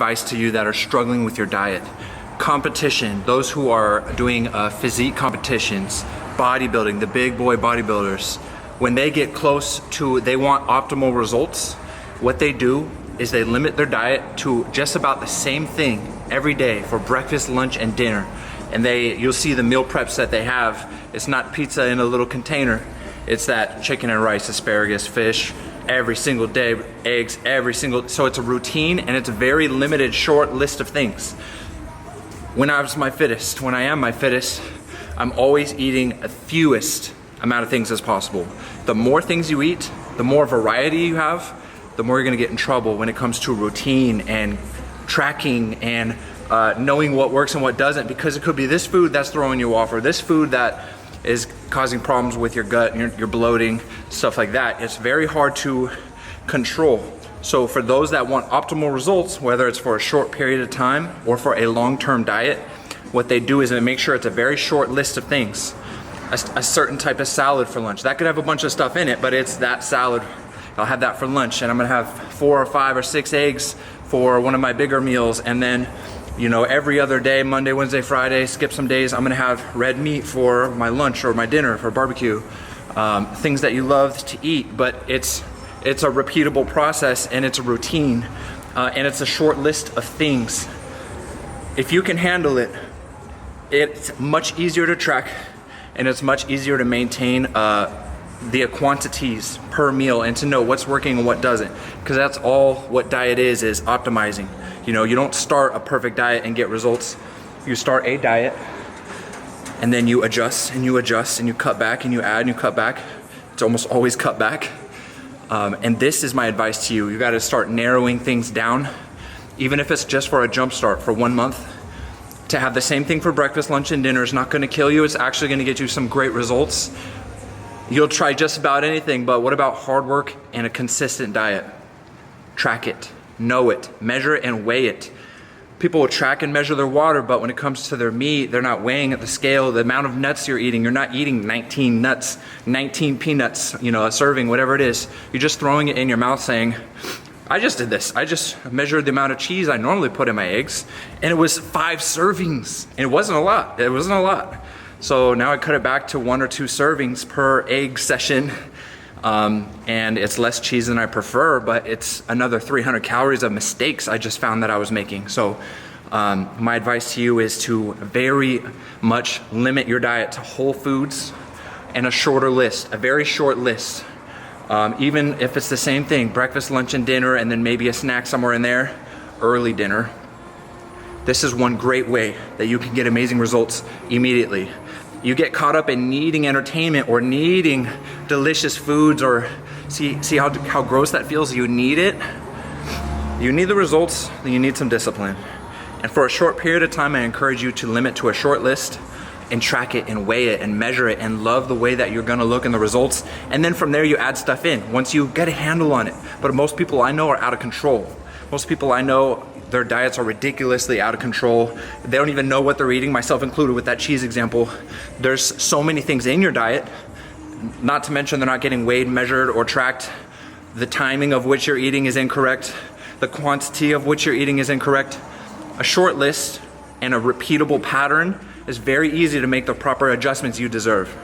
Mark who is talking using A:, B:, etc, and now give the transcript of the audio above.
A: advice to you that are struggling with your diet. Competition, those who are doing physique competitions, bodybuilding, the big boy bodybuilders, when they get close to, they want optimal results, what they do is they limit their diet to just about the same thing every day for breakfast, lunch, and dinner. And you'll see the meal preps that they have. It's not pizza in a little container. It's that chicken and rice, asparagus, fish, every single day, eggs, so it's a routine and it's a very limited, short list of things. When I am my fittest, I'm always eating the fewest amount of things as possible. The more things you eat, the more variety you have, the more you're gonna get in trouble when it comes to routine and tracking and knowing what works and what doesn't, because it could be this food that's throwing you off, or this food that is causing problems with your gut and your bloating, stuff like that. It's very hard to control. So for those that want optimal results, whether it's for a short period of time or for a long-term diet, what they do is they make sure it's a very short list of things. A certain type of salad for lunch. That could have a bunch of stuff in it, but it's that salad. I'll have that for lunch, and I'm gonna have 4 or 5 or 6 eggs for one of my bigger meals, and then every other day, Monday, Wednesday, Friday, skip some days, I'm gonna have red meat for my lunch or my dinner for barbecue. Things that you love to eat, but it's a repeatable process and it's a routine and it's a short list of things. If you can handle it, it's much easier to track and it's much easier to maintain the quantities per meal and to know what's working and what doesn't, because that's all what diet is optimizing. You don't start a perfect diet and get results. You start a diet and then you adjust and you adjust and you cut back and you add and you cut back. It's almost always cut back. And this is my advice to you. You gotta start narrowing things down, even if it's just for a jump start for 1 month. To have the same thing for breakfast, lunch, and dinner is not gonna kill you. It's actually gonna get you some great results. You'll try just about anything, but what about hard work and a consistent diet? Track it, know it, measure it, and weigh it. People will track and measure their water, but when it comes to their meat, they're not weighing at the scale, the amount of nuts you're eating. You're not eating 19 nuts, 19 peanuts, a serving, whatever it is. You're just throwing it in your mouth saying, I just did this. I just measured the amount of cheese I normally put in my eggs, and it was 5 servings. And it wasn't a lot. It wasn't a lot. So now I cut it back to 1 or 2 servings per egg session. And it's less cheese than I prefer, but it's another 300 calories of mistakes I just found that I was making. So my advice to you is to very much limit your diet to whole foods and a shorter list, a very short list. Even if it's the same thing, breakfast, lunch, and dinner, and then maybe a snack somewhere in there, early dinner. This is one great way that you can get amazing results immediately. You get caught up in needing entertainment or needing delicious foods, or see how gross that feels. You need it. You need the results, then you need some discipline. And for a short period of time, I encourage you to limit to a short list and track it and weigh it and measure it and love the way that you're gonna look in the results. And then from there you add stuff in once you get a handle on it. But most people I know are out of control. Most people I know, their diets are ridiculously out of control. They don't even know what they're eating, myself included with that cheese example. There's so many things in your diet, not to mention they're not getting weighed, measured, or tracked. The timing of which you're eating is incorrect. The quantity of which you're eating is incorrect. A short list and a repeatable pattern is very easy to make the proper adjustments you deserve.